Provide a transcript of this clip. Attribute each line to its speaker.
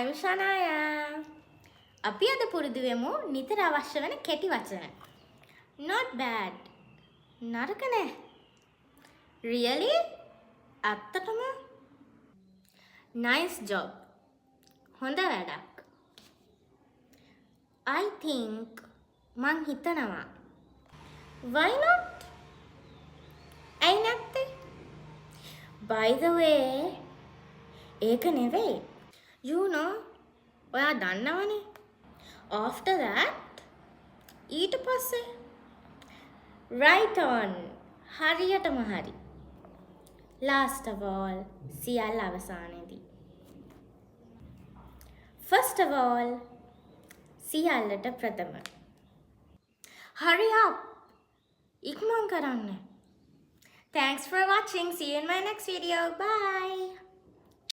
Speaker 1: I'm Shania. අපි අද පුරුදු වෙමු නිතර අවශ්‍ය වෙන කෙටි වචන. Not bad. නරක නෑ. Really? ඇත්තටම? Nice job. හොඳ වැඩක්. I think මං හිතනවා. Why not? ඇයි නැත්තේ? By the way, ඒක නෙවෙයි. You know, ඔයා දන්නවනේ. After that, ඊට පස්සේ. Right on. හරියටම හරි. Last of all, සියල්ල අවසානයේදී. First of all, සියල්ලට ප්‍රථම. Hurry up. ඉක්මන් කරන්න. Thanks for watching. See you in my next video. Bye.